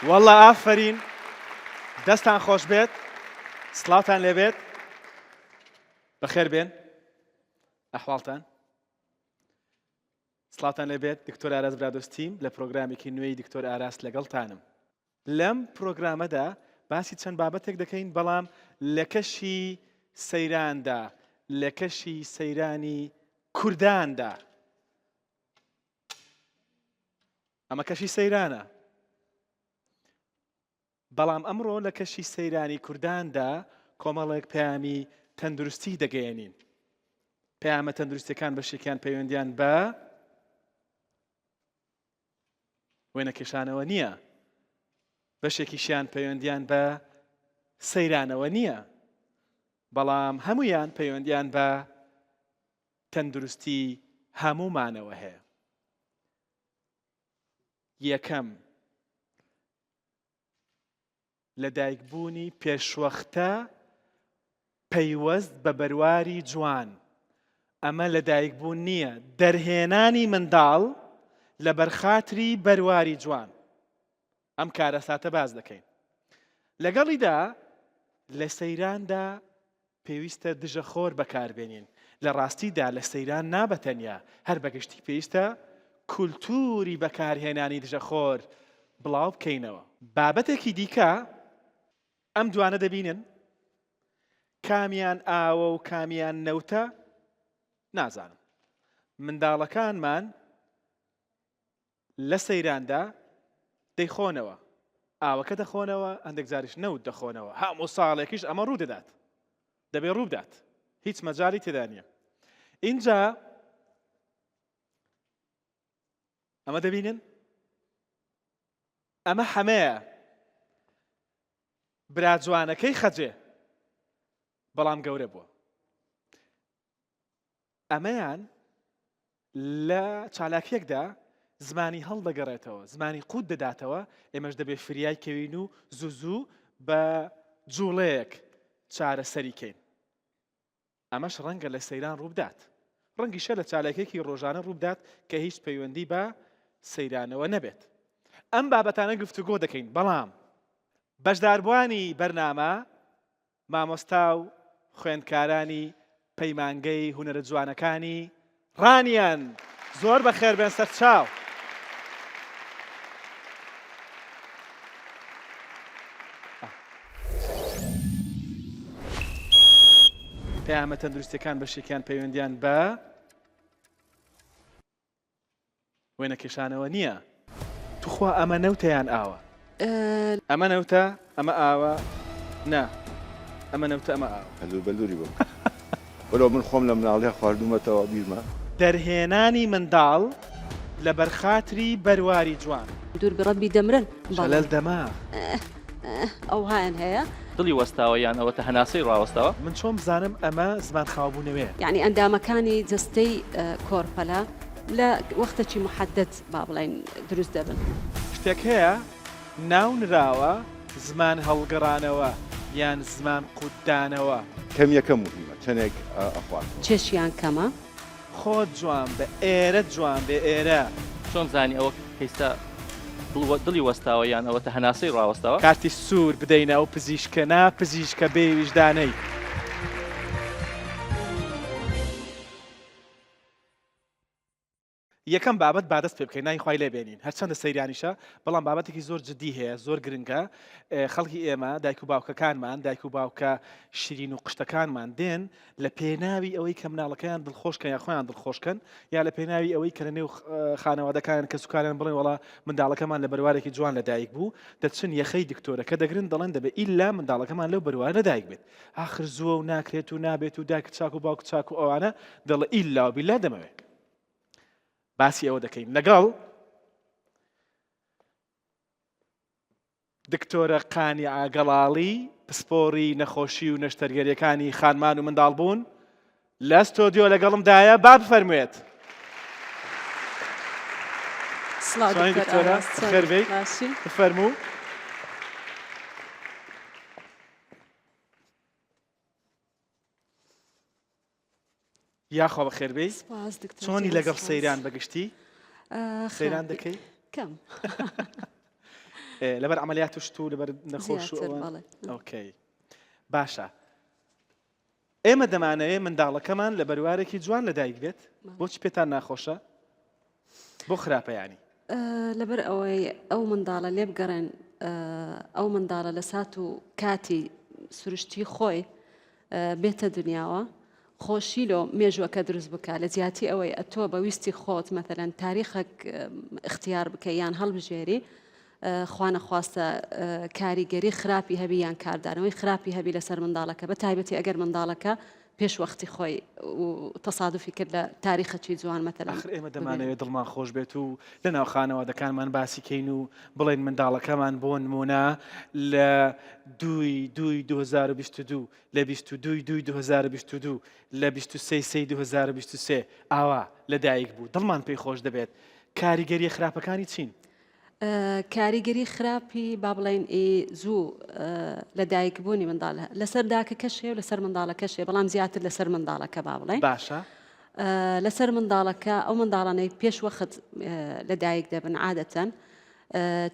والله ئافرین دەستان خۆش بێت سڵاوتان لێبێت بەخێر بێن ئەحواڵتان سڵاوتان لێبێت دکتۆر ئاراس برادۆستیم لە پرۆگرامێکی نوێی دکتۆر ئاراس لەگەڵتانم لەم پرۆگرامەدا باسی چەند بابەتێک دەکەین بەڵام لە کەشی سەیراندا لە کەشی سەیرانی کورداندا ئەمە کەشی سەیرانە بەڵام ئەمڕۆ لە کەشی سەیرانی کورداندا کۆمەڵێک پەیامی تەندروستی دەگەیەنین پەیامە تەندروستیەکان بەشێکیان پەیوەندیان بە وێنەکێشانەوە نییە بەشێکیشیان پەیوەندیان بە سەیرانەوە نییە بەڵام هەمویان پەیوەندیان بە تەندروستی هەمومانەوە هەیە یەکەم لە دایکبوونی پێشوەختە پەیوەست بە بەرواری جوان ئەمە لە دایکبوون نییە دەرهێنانی منداڵ لە بەرخاتری بەرواری جوان ئەم کارەساتە باز دەکەین لەگەڵیدا لە سەیراندا پێویستە دژەخۆر بەکاربێنین لە ڕاستیدا لە سەیران نابەتەنیا هەر بەگشتی پێویستە کولتوری بەکارهێنانی دژەخۆر بڵاو بکەینەوە بابەتێکی دیکە ئەم دوانە دەبینن کامیان ئاوە و کامیان نەوتە نازانم منداڵەکانمان لە سەیراندا دەیخۆنەوە ئاوەکە دەخۆنەوە هەندێک جاریش نەوت دەخۆنەوە هەموو ساڵێکیش ئەمە ڕوو دەدات دەبێ ڕوو بدات هیچ مەجاڵی تێدا نییە اینجا ئەمە دەبینن ئەمە هەمەیە برا جوانەکەی خەجێ بەڵام گەورە بووە ئەمەیان لە چالاکیەکدا زمانی هەڵدەگەڕێتەوە زمانی قوت دەداتەوە ئێمەش دەبێ فریای کەوین و زوو بە جوڵەیەک چارەسەریکەین ئەمەش ڕەنگە لە سەیران ڕووبدات ڕەنگیشە لە چالاکیەکی ڕۆژانە ڕووبدات کە هیچ پەیوەندی بە سەیرانەوە نەبێت ئەم بابەتانە گفتوگۆ دەکەین بەڵام بەشداربوانی بەرنامە مامۆستا و خوێندکارانی پەیمانگەی هونەرە جوانەکانی ڕانیان زۆر بەخێر بێن سەرچاو پەیامە تەندروستیەکان بەشێکیان پەیوەندیان بە وێنەکێشانەوە نییە توخوا ئەمە نەوتەیان ئاوە ئەمە نەوتە ئەمە ئاوە نا ئەمە نەوتە ئەمە ئاوە هەلوو بەلووری بم وەلو من خۆم لە مناڵیە خواردومەتەوە بیرمە دەرهێنانی منداڵ لە بەرخاتری بەرواری جوان دوور بڕەبی دەمرن شەلەل دەما ئەو هایان هەیە دڵی وەستاوە یان ئەوەتە هەناسەی ڕاوەستاوە من چۆن بزانم ئەمە زمان خاوبوونەوەیە یعنی ئەندامەکانی جەستەی کۆرپەلە لە وەختێکی محەدەد با بڵێن دروست دەبن شتێک هەیە ناو نراوە زمان هەڵگەڕانەوە یان زمان قوتدانەوە کەم یەکە مهمە چەندێک ئەخوات چێشیان کەمە خۆت جوان بە ئێرە جوان بێ ئێرە چۆن زانی ئەوە کەیستا دڵی وەستاوە یان ئەوەتە هەناسەی ڕاوەستاوە کاتی سوور بدەینە ئەو پزیشکە نا پزیشکە بێ ویژدانەی یەکەم بابەت بادەست پێ بکەین نای خوای لێبێنین هەرچەندە سەیرانیشە بەڵام بابەتێکی زۆر جددی هەیە زۆر گرنگە خەڵکی ئێمە دایک و باوکەکانمان دایک و باوکە شیرین و قشتەکانمان دێن لە پێناوی ئەوەی کە مناڵەکەیان دڵخۆشکەن یا خۆیان دڵخۆشکەن یا لە پێناوی ئەوەی کە لە نێو خانەوادەکان کە سوکاریان بڵێن وڵا منداڵەکەمان لە بەروارێکی جوان لە دایک بوو دەچن یەخەی دکتۆرەکە دەگرن دەڵێن دەبێت ئیلا منداڵەکەمان لەو بەروار لەدایک بێت ئاخر زووە و ناکرێت و نابێت و دایک چاک و باوک چاک و ئەوانە دەڵێ ئیلا و بیلا دەمەوێت باسی ئەوە دەکەین لەگەڵ دکتۆرە قانی ئاگەڵاڵی پسپۆڕی نەخۆشی و نەشتەرگەریەکانی خانمان و منداڵ بوون لە ستۆدیۆ لەگەڵمدایە با بفەرموێت سڵاو دکتۆرە خێر بێیت بفەرموو یاخوا بەخێر بێی چۆنی لەگەڵ سەیران بەگشتی سەیران دەکەی کەم لەبەر عملیات توشت و لەبەر نەخۆش و زیاتر ئەوە؟ بەڵێ ئۆکەی باشە ئێمە دەمانەوێت منداڵەکەمان لە بەروارێکی جوان لەدایک بێت بۆچی پێتان ناخۆشە بۆ خراپەیانی لەبەر ئەوەی ئەو منداڵە لێ بگەڕێن ئەو منداڵە لە سات و کاتی سروشتی خۆی بێتە دنیاوە خۆشیلۆ مێژوەکە دروست بکە لە زیاتی ئەوەی ئەتۆ بە ویستی خۆت مەتەلەن تاریخەک اختیار بکە یان هەڵبژێری خوانە خواستە کاریگەری خراپی هەبی یان کاردانەوەی خراپی هەبی لەسەر منداڵەکە بە تایبەتی ئەگەر منداڵەکە پێش وەختی خۆی و تەسادفی کرد لە تاریخەکی جوان مەتەلەن آخر ئێمە دەمانەوێت دڵمان خۆش بێت و لە ناو خانەوادەکانمان باسی کەین و بڵێن منداڵەکەمان بۆ نمونە لە 2022 لە 22 لە 23 ئاوا لەدایک بوو دڵمان پێی خۆش دەبێت کاریگەری خراپەکانی چین کاریگەری خراپی با بڵێن زوو لەدایک بوونی منداڵە لەسەر داکەکەشێ و لەسەر منداڵەکەشێ بەڵام زیاتر لەسەر منداڵەکە با بڵێن باشە لەسەر منداڵەکە ئەو منداڵانەی پێش وەخت لەدایک دەبن عادەتەن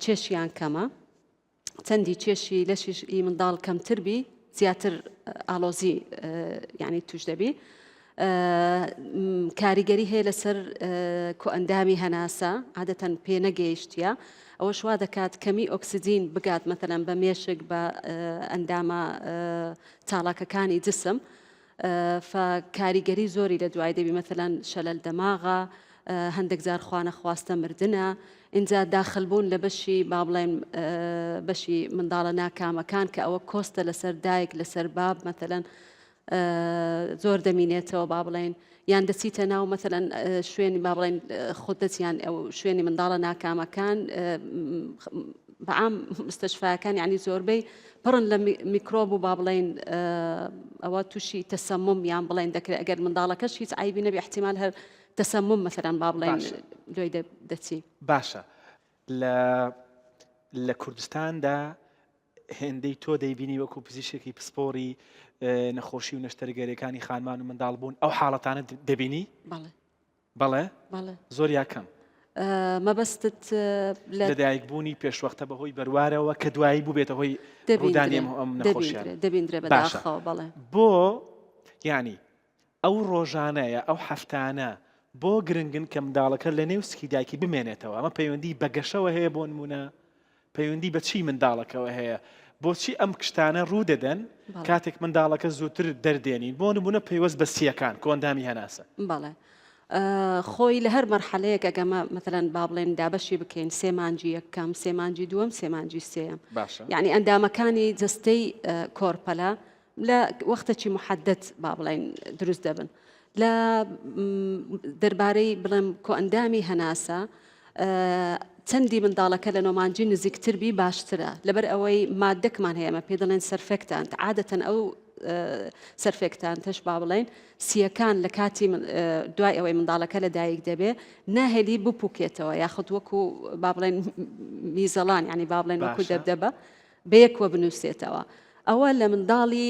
چێشیان کەمە چەندی چێشی لەشی منداڵ کەمتر بی زیاتر ئالۆزی یعنی توش دەبی کاریگەری هەیە لەسەر کۆئەندامی هەناسە عادەتەن پێ نەگەیشتە ئەوە شوا دەکات کەمی ئۆکسسیجین بگات مەتەلەن بە مێشک بە ئەندامە چاڵاکەکانی جسم کاریگەری زۆری لە دوای دەبی مەتەلەن شەلەل دەماغە هەندێک جار خوانە خواستە مردنە اینجا داخلبوون لە بەشی با بڵێن بەشی منداڵە ناکامەکان کە ئەوە کۆستە لەسەر دایک لەسەر باب مەتەلەن زۆر دەمینێتەوە با بڵێن یان دەچیتە ناو مەتەلەن شوێنی با بڵێن خوددەچیان ئەو شوێنی منداڵە ناکامەکان بەعام مستەشفاکان یعنی زۆربەی پڕن لە میکرۆب و با بڵێن ئەوە تووشی تەسەمم یان بڵێن دەکرێت ئەگەر منداڵەکەش هیچ عیبی نەبی احتیمال هەر تەسەمم مەتەلەن با بڵێن دوای دەچی باشە لە کوردستاندا هێندەی تۆ دەیبینی وەکو پزیشکی پسپۆری نەخۆشی و نەشتەرگەریەکانی خانمان و منداڵ بوون ئەو حاڵەتانە دەبینی بەڵێ زۆر یاکەم مەبەستت لەدایک بوونی پێشوەختە بەهۆی بەروارەوە کە دوایی بوو بێتە هۆی ڕوودانی ئەم نەخۆشیان دەبیندرێ بەداخەوە بەڵێ بۆ یعنی ئەو ڕۆژانەیە ئەو هەفتانە بۆ گرنگن کە منداڵەکە لە نێوسکی دایکی بمێنێتەوە ئەمە پەیوەندی بەگەشەوە هەیە بۆ نمونە پەیوەندی بە چی منداڵەکەەوە هەیە بۆچی ئەم کشتانە ڕوو دەدەن کاتێک منداڵەکە زووتر دەردێنین بۆ نمونە پەیوەست بە سیەکان کۆندامی هەناسە بەڵێ خۆی لە هەر مەرحەلەیەک ئەگەمە مەتەلەن با بڵێن دابەشی بکەین سێ مانجی یەکەم سێ مانجی دووەم سێ مانجی سێم یعنی ئەندامەکانی جستەی کۆرپەلە لە وەختێکی محەدەت با بڵێن دروست دەبن لە دەربارەی بڵێم کۆئەندامی هەناسە چەندی منداڵەکە لە نۆمانجی نزیکتر بی باشترە لەبەر ئەوەی مادەکمان هەیە ئەمە پێ دەڵێن سەرفێکتانت عادەتەن ئەو سەرفێکتان تەش با بڵێن سیەکان لە کاتی دوای ئەوەی منداڵەکە لە دایک دەبێ ناهێلی بپوکێتەوە یاخود وەکو با بڵێن میزەڵان ینی با بڵێن وەکو دەبدەبە بەیەکوە بنووسێتەوە ئەوە لە منداڵی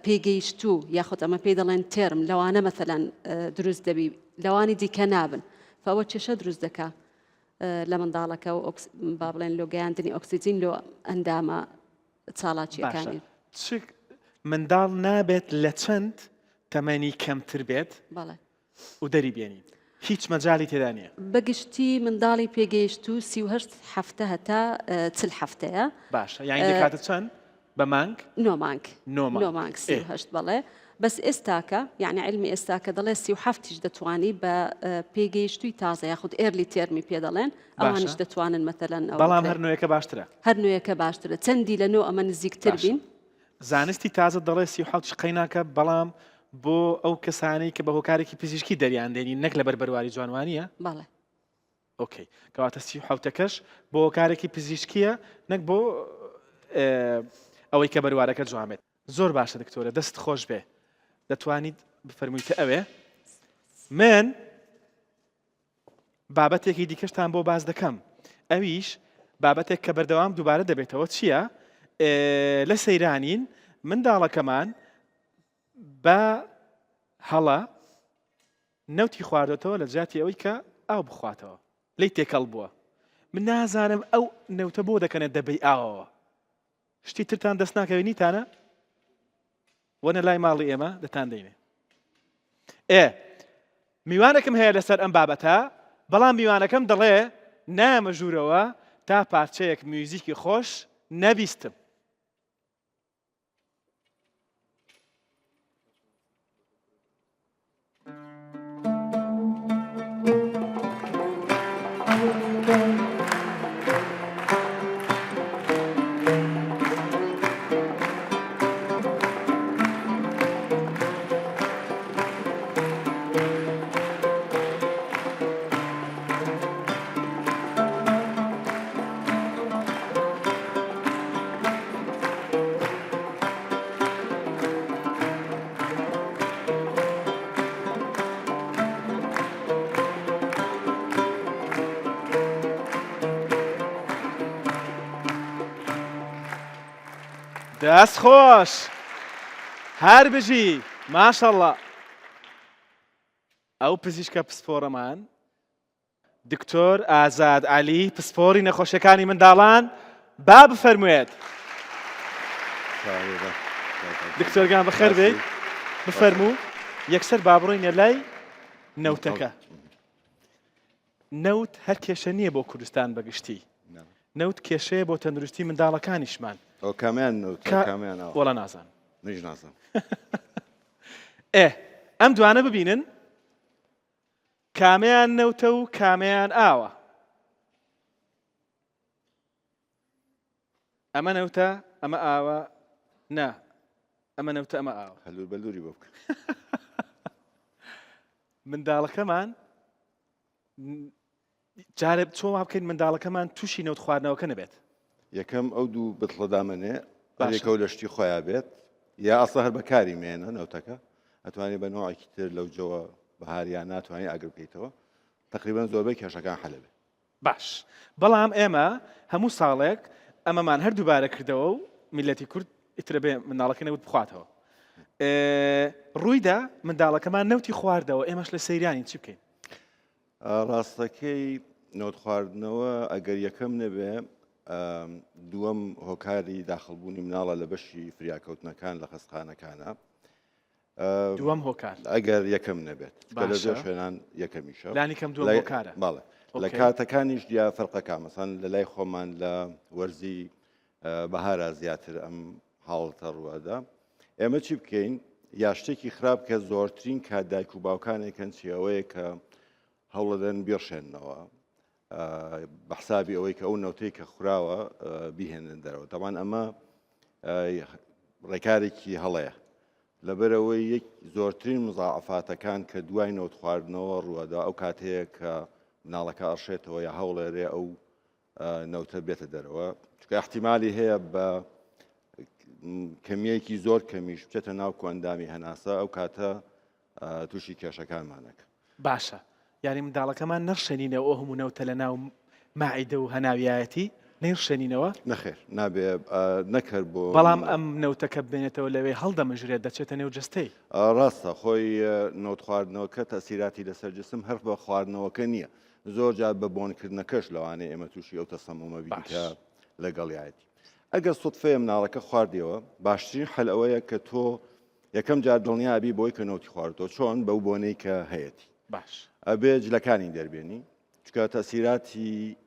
پێگەیشتوو یاخود ئەمە پێی دەڵێن تێرم لەوانە مەتەلەن دروست دەبی لەوانی دیکە نابن فەوە چێشە دروست دەکات لە منداڵەکە و با بڵێن لۆگەیاندنی ئۆکسسیجین لۆ ئەندامە چاڵاکیەکانی منداڵ نابێت لە چەند تەمەنی کەمتر بێت و دەری بێنین هیچ مەجای تێدا نیە بەگشتی منداڵی پێگەیشت و 38 هەفتە هەتا 40 هەفتەیە باشە یانی دەکاتە چەند بە مانگ نۆمانگ 38 بەڵێ بەس ئێستاکە یعنی علمی ئێستاکە دەڵێ 37 دەتوانی بە پێگەیشتووی تازە یاخود ئێرلی تێرمی پێ دەڵێن ئەوانش دەتوانن مەتەلەن بەڵام هەر نوێیەکە باشترە هەر نوێیەکە باشترە چەندی لە نۆ ئەمە نزیکتر بین زانستی تازە دەڵێ 37 قەیناکە بەڵام بۆ ئەو کەسانی کە بە هۆکارێکی پزیشکی دەریان دێنی نەک لە بەربەرواری جوانوانیە بەڵێ ئۆکەی کەواتە 37کەش بۆ هۆکارێکی پزیشکیە نەک بۆ ئەوەی کە بەروارەکە جوامێت زۆر باشە دکتۆرە دەست خۆش بێ دەتوانیت بفەرموویتە ئەوێ من بابەتێکی دیکەشتان بۆ باز دەکەم ئەویش بابەتێک کە بەردەوام دووبارە دەبێتەوە چییە؟ لە سەیرانین منداڵەکەمان بە هەڵە نەوتی خواردێتەوە لە جاتی ئەوەی کە ئاو بخواتەوە لی تێکەڵ بووە من نازانم ئەو نەوتە بۆ دەکەنێت دەبەی ئاوەوە شتی ترتان دەست ناکەوێنیتانە وەنە لای ماڵی ئێمە دەتان دەینێ میوانێکم هەیە لەسەر ئەم بابەتە بەڵام میوانەکەم دەڵێ نامە ژوورەوە تا پارچەیەک میوزیکی خۆش نەبیستم دەست خۆش هەر بژی ماشەڵڵا ئەو پزیشکە پسپۆرەمان دکتۆر ئازاد عەلی پسپۆری نەخۆشیەکانی منداڵان با بفەرموێت دکتۆرگان بەخێر بێت بفەرموو یەکسەر با بڕۆینە لای نەوتەکە نەوت هەر کێشە نییە بۆ کوردستان بەگشتی نەوت کێشەیە بۆ تەندروستی منداڵەکانیشمان وەڵا نازان ئەم دوانە ببینن کامیان نەوتە و کامیان ئاوە ئەمە نەوتە ئەمە ئاوە نا ئەمە نەوتە ئەمە ئاوە هەلوور بەلووری بۆ بکە منداڵەکەمان جارێ چۆن وا بکەین منداڵەکەمان تووشی نەوت خواردنەوەکە نەبێت یەکەم ئەو دوو بتڵەدامەنێ بەێکەوە لە شتی خۆیان بێت یا ئەسڵ هەر بەکاری مێنە نەوتەکە ئەتوانێت بە نوعێکی تر لەو جەوە بەهاریان ناتوانانی ئاگر بکەیتەوە تقریبان زۆربەی کێشەکان حەلە بێت باش بەڵام ئێمە هەموو ساڵێک ئەمەمان هەر دووبارە کردەوە و میلەتی کورد ئیترە بێ منداڵەکە نەوت بخواتەوە ڕوویدا منداڵەکەمان نەوتی خواردەوە ئێمەش لە سەیرانی چی بکەین ڕاستەکەی نەوت خواردنەوە ئەگەر یەکەم نەبێ دووەم هۆکاری داخڵبوونی مناڵە لە بەشی فریاکەوتنەکان لە خەستخانەکانە دووەم هۆکار ئەگەر یەکەم نەبێت لە زۆر شوێنان یەکەمیشە لانی کەم دووەم هۆکارە باڵێ لە کاتەکانیش دیا فەرقەکە مەسەن لە لای خۆمان لە وەرزی بەهارە زیاتر ئەم حاڵتە ڕووادا ئێمە چی بکەین یا شتێکی خراپ کە زۆرترین کات دایک و باوکانێکن چیەوەیە کە هەوڵەدەن بێڕشێنەوە بە حسابی ئەوەی کە ئەو نەوتەی کە خوراوە بیهێنن دەرەوە دەمان ئەمە ڕێکارێکی هەڵەیە لەبەرەوەی یەک زۆرترین مزاعفاتەکان کە دوای نەوت خواردنەوە ڕووەدا ئەو کاتەیە کە مناڵەکە ئەڕشێتەوە یا هەوڵێرێ ئەو نەوتە بێتە دەرەوە چکە احتیمالی هەیە بە کەمیەکی زۆر کەمیش بچێتە ناو کۆندامی هەناسە ئەو کاتە تووشی کێشەکانمانەکە باشە یاری منداڵەکەمان نەڕشێنینەوە ئەو هەموو نەوتە لە ناو ماعیدە و هەناویایەتی نەیڕشێنینەوە نەخێر نابێ نەکرد بۆ بەڵام ئەم نەوتەکە ببێنێتەوە لەوێ هەڵدەمەژرێت دەچێتە نێو جستەی ڕاستە خۆی نەوت خواردنەوەکە تەسیراتی لەسەر جسم هەر بە خواردنەوەکە نییە زۆر جار بە بۆنکردنەکەش لەوانەیە ئێمە تووشی ئەو تەسەمومە بینکە لەگەڵیایەتی ئەگەر سوتفەیە مناڵەکە خواردیەوە باشترین حەل ئەوەیە کە تۆ یەکەم جار دڵنیابی بۆی کە نەوتی خواردەوە چۆن بەو بۆنەی کە هەیەی باش ئەبێ جلەکانی دەربێنی چکە تەسیراتی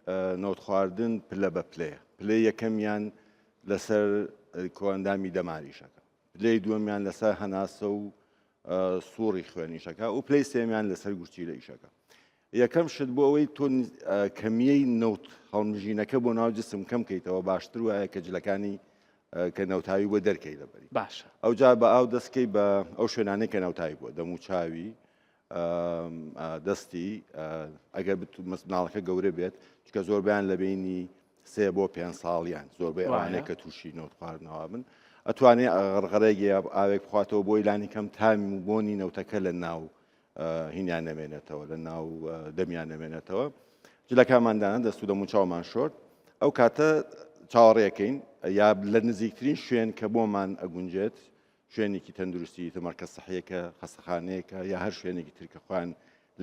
نەوت خواردن پلە بە پلەیە پلەی یەکەمیان لەسەر کۆندامی دەماریشەکە پلەی دووەمیان لەسەر هەناسە و سووڕی خوێنیشەکە و پلەی سێمیان لەسەر گورچی لە ئیشەکە یەکەم شت بۆ ئەوەی تۆ کەمیەی نەوت هەڵمژینەکە بۆ ناو جسم کەم کەیتەوە باشتر وایە کە جلەکانی کە نەوتاوی بۆ دەرکەی لەبەری باشە ئەو جار بە ئاو دەستکەی بە ئەو شوێنانەی کە نەوتایی بووە دەم و چاوی دەستی ئەگەر مناڵەکە گەورە بێت چکە زۆربیان لە بینی 3 بۆ 5 ساڵیان زۆربەی ئەوانەیە کە تووشی نەوت خواردنەوە بن ئەتوانێت غەرغەرەیەکی ئاوێک بخواتەوە بۆی لانی کەم تامی و بۆنی نەوتەکە لە ناو هینیان نەمێنێتەوە لە ناو دەمیان نەمێنێتەوە جلەکانماندانە دەست و دەم و چاومان شۆرد ئەو کاتە چاوەڕێەکەین یا لە نزیکترین شوێن کە بۆمان ئەگونجێت شوێنێکی تەندروستی تەمەرکەز سەحیەکە خەستەخانەیەکە یا هەر شوێنێکی ترکە خوان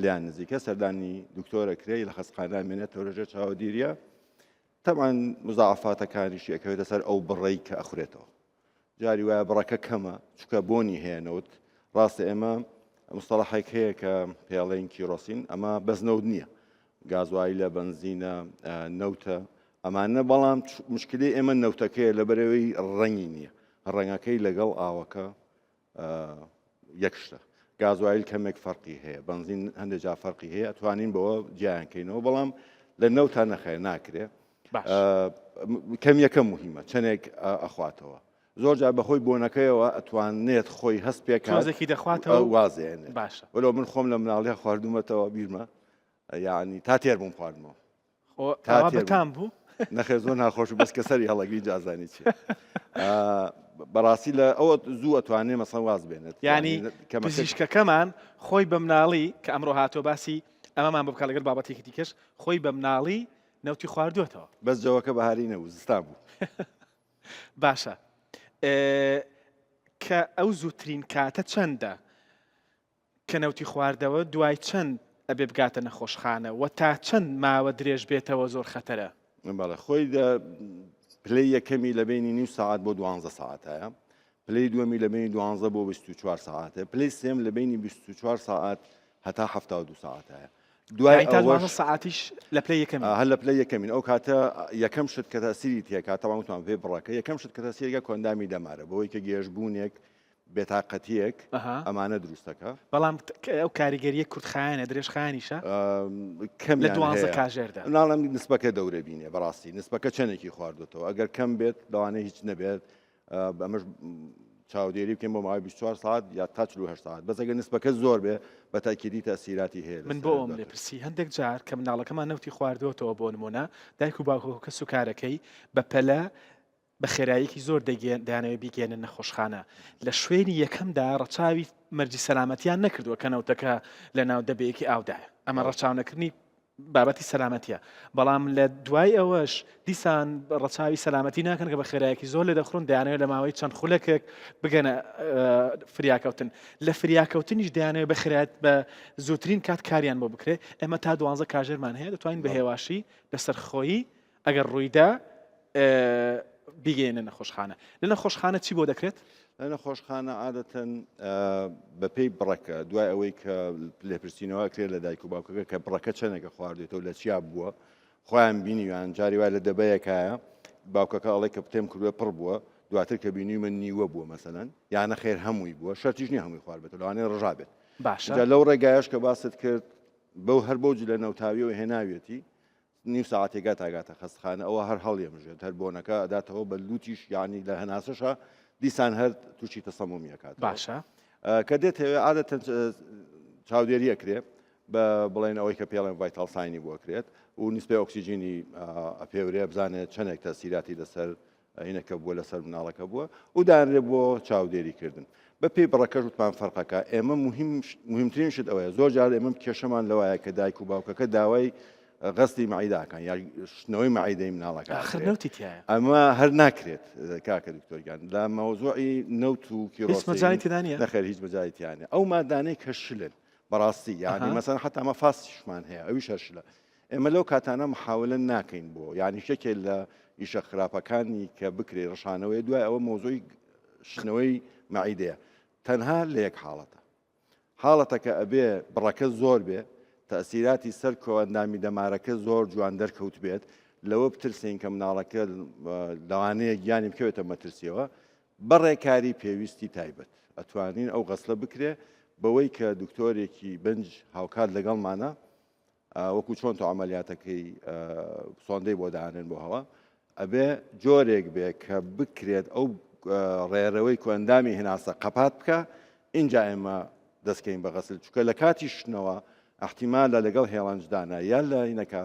لیان نزیکە سەردانی دکتۆرە کرێ لە خەستخانە مێنێتەوە ڕێژە چاوەدیریە طبعا مزاعفاتەکانیشی ئەکەوێتە سەر ئەو بڕێی کە ئەخورێتەوە جاری وایە بڕەکە کەمە چکە بۆنی هێنەوت ڕاستە ئێمە مستەڵەحێک هەیە کە پێڵەین کیرۆسین ئەمە بەزنەوت نییە گازوایی لە بنزینە نەوتە ئەمانە بەڵام مشکلی ئێمە نەوتەکەیە لە بەرەوەی ڕەنگی نییە ڕەنگەکەی لەگەڵ ئاوەکە یەک شتە گازوایل کەمێک فەرقی هەیە بنزین هەندێک جا فەرقی هەیە ئەتوانین بەوە جیانکەینەوە بەڵام لە نەوتان نەخێر ناکرێ کەمیەکە مهمە چەندێک ئەخواتەوە زۆر جار بەخۆی بۆنەکەیەوە ئەتوانێت خۆی هەست پێکاتێکی دەخواتەوە وازێنێ باشە وەلو من خۆم لە مناڵێ خواردومەتەوە بیرمە یعنی تا تێر بووم خواردمەوە بەتام بوو نەخێ زۆر ناخۆش و بەس کە سەری هەڵەگری جازانی چێ بەڕاستی لە ئەوە زوو ئەتوانێ مەسەڵ واز بێنێت ینی پزیشکەکەمان خۆی بە مناڵی کە ئەمڕۆ هاتۆ باسی ئەمەمان بکە لەگەڵ بابەتێکی دیکەش خۆی بە مناڵی نەوتی خواردوێتەوە بەس جەوەکە بەهاری نەبوو زستان بوو باشە کە ئەو زووترین کاتە چەندە کە نەوتی خواردەوە دوای چەند ئەبێ بگاتە نەخۆشخانە و تا چەند ماوە درێژ بێتەوە زۆر خەتەرە بەڵێ خۆی پلەی یەکەمی لە بینی نیو ساعت بۆ 12 ساعتەیە پلەی دووەمی لە بینی 12 بۆ 24 ساعتە پلەی سێم لە بینی 24 ساعت هەتا 72 ساعتەیە دوای تا ساعتیش لە پلەی یەکەمی هەر لە پلەی یەکەمین ئەو کاتە یەکەم شت کە تاسیری تێکات تەواوتان پێ بڕەکە یەکەم شت کە تاسیرگە کۆندامی دەمارە بۆی کە گێژبوونێک بێتاقەتیەک ئەمانە دروستەکە بەڵام ئەو کاریگەریە کورتخایانە درێژخایانیشە کەم لە 12 کاژێردا ناڵم نسبەکە دەورە بینێ بەڕاستی نسبەکە چەندێکی خواردوێتەوە ئەگەر کەم بێت لەوانەیە هیچ نەبێت ئەمەش چاودێری بکەین بۆ ماوەی 24 ساعت یا تا 48 ساعت بەس ئەگەر نسبەکە زۆر بێ بە تاکیدی تەسیراتی هەیە من بۆ ئەم لێپرسی هەندێک جار کە مناڵەکەمان نەوتی خواردوێتەوە بۆ نمونە دایک و باوکە سوکارەکەی بە پەلە بە خێراییەکی زۆر دەیانەوێت بیگەێنن نەخۆشخانە لە شوێنی یەکەمدا ڕەچاوی مەرجی سەلامەتیان نەکردووە کە نەوتەکە لە ناو دەبەیەکی ئاودایە ئەمە ڕەچاونەکردنی بابەتی سەلامەتیە بەڵام لە دوای ئەوەش دیسان ڕەچاوی سەلامەتی ناکەن کە بە خێرایەکی زۆر لە دەخڕون دەیانەوێت لە ماوەی چەند خولەکێک بگەنە فریاکەوتن لە فریاکەوتنیش دەیانەوێت بە خێرایەت بە زووترین کات کاریان بۆ بکرێت ئێمە تا 12 کاژێرمان هەیە دەتوانین بە هێواشی لەسەر خۆی ئەگەر ڕوویدا بیگەێنە نەخۆشخانە لە نەخۆشخانە چی بۆ دەکرێت؟ لە نەخۆشخانە عادەتەن بە پێی بڕەکە دوای ئەوەی کە لێپرسینەوە کرێت لە دایک و باوکەکە کە بڕەکە چەندێکە خواردێتەوە لە چیا بووە خۆیان بینیوان جاری وای لە دەبەیەکایە باوکەکە ئەڵێ کە پتێم کردووە پڕ بووە دواتر کە بینی من نیوە بووە مەسەلەن یانە خێر هەمووی بووە شەرتیش نیە هەمووی خوارد بێت لەوانەیە ڕژا بێت باشە لەو ڕێگایش کە باست کرد بەو هەر بەوج لە نەوتاویەوە هێناوێتی نیو ساعتێکا تاگاتە خەستخانە ئەوە هەر هەڵێمژێت هەر بۆنەکە ئەداتەوە بە لوتیش یعنی لە هەناسەشە دیسان هەر تووشی تەسەمومیەکات باشە کە دێتەوێت عادەتەن چاودێری ئەکرێ بە بڵێن ئەوەی کە پێڵێن ڤایتال ساینی بۆ کرێت و نیسبەی ئۆکسیجینی ئەپێورێ بزانێت چەندێک تەسیراتی لەسەر هینەکە بووە لەسەر مناڵەکە بووە و دانرێ بۆ چاودێریکردن بە پێی بڕەکەش وتمان فەرقەکە ئێمە مهمترین شت ئەوەیە زۆر جار ئێمە کێشەمان لەوایە کە دایک و باوکەکە داوای غەستی مەعیداکەن یا شنەوەی مەعیدەی مناڵەکە ئەمە هەر ناکرێت کاکە دکتۆرگیان لە مەوزوعی نەوت و کیرۆسیدانە نەخێر هیچ مەجایەتیانە ئەو مادانەی کە شلن بەڕاستی یعنی مەسەن حتا ئەمە فاسیشمان هەیە ئەویش هەرشلە ئێمە لەو کاتانە محاولە ناکەین بۆ یعنی شەکێک لە ئیشە خراپەکانی کە بکرێ ڕەشانەوەی دوای ئەوە مۆزۆی شنەوەی مەعیدەیە تەنها لە یەک حاڵەتەکە ئەبێ بڕەکە زۆر بێ تەسیراتی سەر کۆئەندامی دەمارەکە زۆر جوان دەرکەوت بێت لەوە بترسین کە مناڵەکە لەوانەیە گیانی بکەوێتە مەترسیەوە بەڕێکاری پێویستی تایبەت ئەتوانین ئەو غەسلە بکرێ بەوەی کە دکتۆرێکی بنج هاوکات لەگەڵمانە وەکو چۆن تۆ عملیاتەکەی سۆندەی بۆ داهێنن بۆ هەوە ئەبێ جۆرێک بێ کە بکرێت ئەو ڕێڕەوەی کۆئەندامی هێناسە قەپات بکە اینجا ئێمە دەستکەین بە غەسل چونکە لە کاتی شنەوە احتیمالە لەگەڵ هێڵانجدانە یان لە هینەکە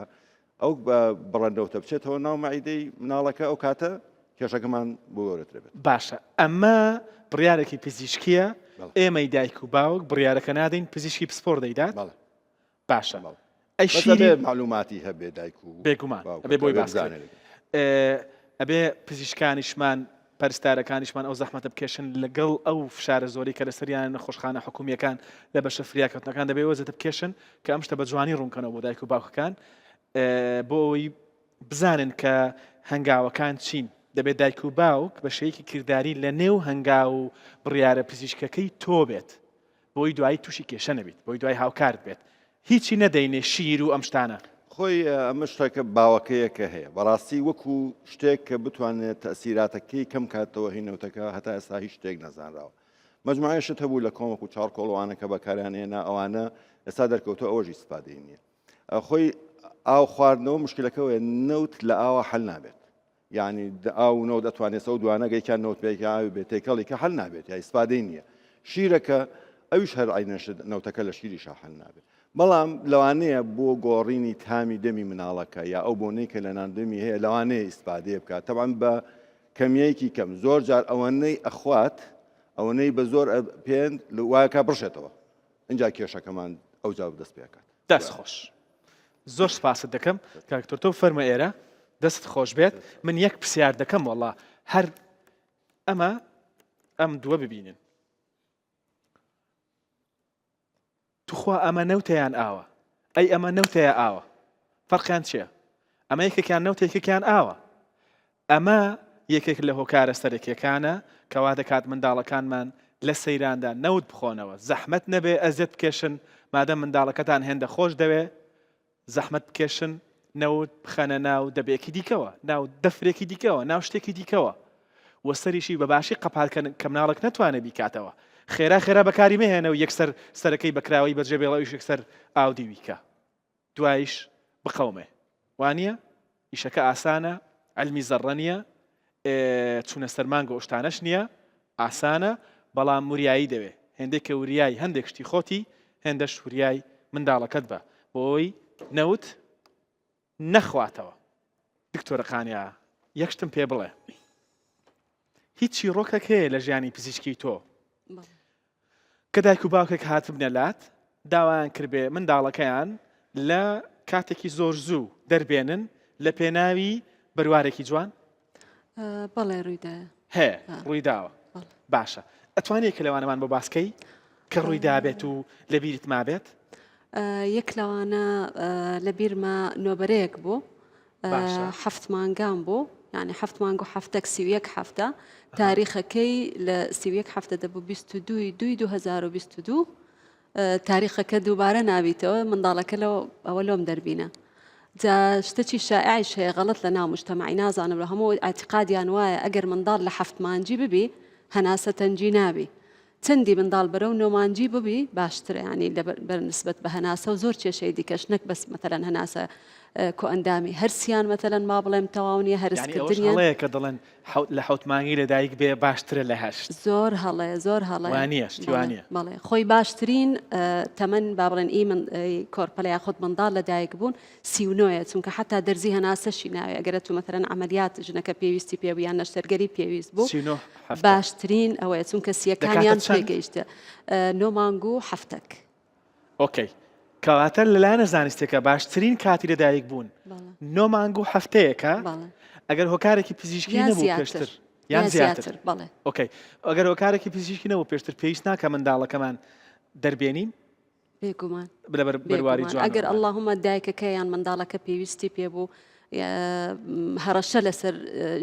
ئەو بڕەندەوتە بچێتەوە ناو مەعیدەی مناڵەکە ئەو کاتە کێشەکەمان بۆ گەورەترێ بێت باشە ئەمە بڕیارێکی پزیشکیە ئێمەی دایک و باوک بڕیارەکە نادەین پزیشکی پسپۆر دەیدات باشە ئەی شیری معلوماتی هەبێ دایک و بێگومان ئەبێ بۆی باسکرێت ئەبێ پزیشکانیشمان پەرستارەکانیشمان ئەو زەحمەتە بکێشن لەگەڵ ئەو فشارە زۆری کە لەسەریان نەخۆشخانە حکومیەکان لە بەشە فریاکەوتنەکان دەبێت وەزەتە بکێشن کە ئەم شتە بە جوانی ڕوونکەنەوە بۆ دایک و باوکەکان بۆ ئەوەی بزانن کە هەنگاوەکان چین دەبێت دایک و باوک بە شەیەکی کردداری لە نێو هەنگاو و بڕیارە پزیشکەکەی تۆ بێت بۆی دوایی تووشی کێشە نەبیت بۆی دوای هاوکارت بێت هیچی نەدەینێ شیر و ئەم شتانە خۆی ئەمە شتێکە باوەکەیەکە هەیە بەڕاستی وەکو شتێک کە بتوانێت تەسیراتەکەی کەم کاتەوە هینەوتەکە هەتا ئێستا هیچ شتێک نەزانراوە مجموعەشت هەبوو لە کۆمەک و چاڕکۆڵوانە کە بەکاریان هێنا ئەوانە ئێستا دەرکەوتە ئەوەژی سپادەی نییە خۆی ئاو خواردنەوە مشکلەکەەوە نەوت لە ئاوە حل نابێت یعنی ئاو نەوت دەتوانێت سە و دوانە گەیکیان نەوت پێکی ئاوی بێت تێکەڵی کە حل نابێت یا سپادەی نییە شیرەکە ئەویش هەر عینەشت نەوتەکە لە شیری حل نابێت بەڵام لەوانەیە بۆ گۆڕینی تامی دەمی مناڵەکە یا ئەو بۆنەی کە لە ناندەمی هەیە لەوانەیە ئیسپادێ بکات تەبعاً بە کەمیەیەکی کەم زۆر جار ئەوەنەی ئەخوات ئەوەنەی بە زۆر پێن وایەکە بڕشێتەوە اینجا کێشەکەمان ئەوجا دەست پێکات دەست خۆش زۆر سپاست دەکەم کاکتۆر تۆ فەرمە ئێرە دەست خۆش بێت من یەک پرسیار دەکەم وەڵا هەر ئەم دووە ببینن توخوا ئەمە نەوتەیان ئاوە ئەی ئەمە نەوتەیە ئاوە فەرقیان چییە ئەمە یەکێکیان نەوت یەکێکیان ئاوە ئەمە یەکێک لە هۆکارە سەرەکیەکانە کەوا دەکات منداڵەکانمان لە سەیراندا نەوت بخۆنەوە زەحمەت نەبێ ئەزیەت بکێشن مادەم منداڵەکەتان هێندە خۆش دەوێ زەحمەت بکێشن نەوت بخەنە ناو دەبێکی دیکەوە ناو دەفرێکی دیکەوە ناو شتێکی دیکەوە وەسەریشی بەباشی قەپالکەن کە مناڵک نەتوانێت بیکاتەوە خێرا بەکاری مەهێنە و یەکسەر سەرەکەی بەکراوی بەجێ بێڵەویش یەکسەر ئاودی ویکە دوایش بقەومێ وانە ئیشەکە ئاسانە علمی زەڕە نییە چوونە سەرمانگە ئۆشتانەش نییە ئاسانە بەڵام وریایی دەوێ هێندێک کە وریای هەندێک شتی خۆتی هێندەش وریای منداڵەکەت بە بۆی نەوت نەخواتەوە دکتۆرەخانیا یەکشتم پێ بڵێ هیچی ڕۆکەک هەیە لە ژیانی پزیشکی تۆ کە دایک و باوکێک هاتبنە لات داوایان کردبێ منداڵەکەیان لە کاتێکی زۆر زوو دەربێنن لە پێناوی بەروارێکی جوان بەڵێ ڕوویدایە هەیە ڕوویداوە باشە ئەتوانێت کە لەوانەمان بۆ باسکەی کە ڕوویدابێت و لە بیرت مابێت یەک لەوانە لە بیرمە نۆبەرەیەک بوو هەفت مانگان بوو یعنی هەفت مانگ و هەفتێک سیویەک هەفتە تاریخەکەی لە سیویەک هەفتە دەبوو 22/2022 تاریخەکە دووبارە نابیتەوە منداڵەکە ئەوە لۆم دەربینە جا شتێکی شائعیش هەیە غەڵەت لە ناو مجتەمەعی نازانم لە هەموو ئاعتقادیان وایە ئەگەر منداڵ لە هەفت مانجی ببی هەناسە تەنجی نابی چەندی منداڵ بەرە و نۆمانجی ببی باشترە ینی بەنسبەت بە هەناسە و زۆر کێشەی دیکەش نەک بەس مەتەلەن هەناسە کۆ ئەندامی هەرسیان مەتەلەن ما بڵێم تەواو نیە هەرسکردنیان هەڵەیە کە دەڵێن لە حوت مانگی لەدایک بێ باشترە لە هەشت زۆر هەڵەیە زۆر هەڵەیە وانیە شتیوانیە بەڵێ خۆی باشترین تەمەن با بڵێن ئی من کۆرپەلە خۆت منداڵ لەدایک بوون 39 چونکە حتا دەرزی هەناسەشی ناوێ ئەگەرە تو مەتەلەن عملیات ژنەکە پێویستی پێ بوو یان نەشتەرگەری پێویست بوو باشترین ئەوەیە چونکە سیەکانیان پێگەیشتە 9 مانگ و هەفتەک ئۆکەی کەواتە لەلایەنە زانستێکە باشترین کاتی لەدایک بوون 9 مانگ و هەفتەیەکە ئەگەر هۆکارێکی پزیشکی نەبوو پێشتر یان زیاتر بەڵێ ئۆکەی ئەگەر هۆکارێکی پزیشکی نەبوو پێشتر پێویست ناکە منداڵەکەمان دەربێنین بێگومان بەرواری جوان ئەگەر اللهمە دایکەکە یان منداڵەکە پێویستی پێبوو هەڕەشە لەسەر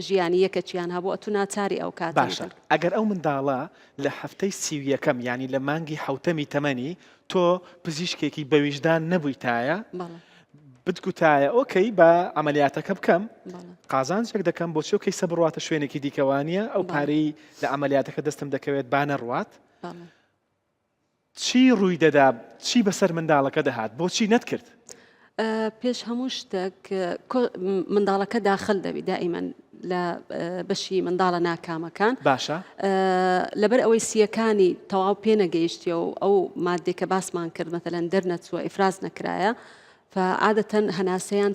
ژیانی یەکەچیان هەبوو ئەتو ناچاری ئەو کات باشە ئەگەر ئەو منداڵە لە هەفتەی سیویەکەم ینی لە مانگی حوتەمی تەمەنی تۆ پزیشکێکی بەویژدان نەبوویتایە بتگوتایە ئۆکەی بە ئەمەلیاتەکە بکەم قازانجێک دەکەم بۆ چۆکەی سە بڕاتە شوێنێکی دیکەوانیە ئەو پارەی لە ئەمەلیاتەکە دەستم دەکەوێت بانە ڕوات چی ڕووی دەدا چی بەسەر منداڵەکە دەهات بۆچی نەتکرد پێش هەموو شتێک منداڵەکە داخل دەبی دائیمەن لە بەشی منداڵە ناکامەکان باشە لەبەر ئەوەی سیەکانی تەواو پێ نەگەیشتیە و ئەو مادێکە باسمان کرد مەتەلەن دەرنەچووە ئیفراز نەکرایە فعادەتەن هەناسەیان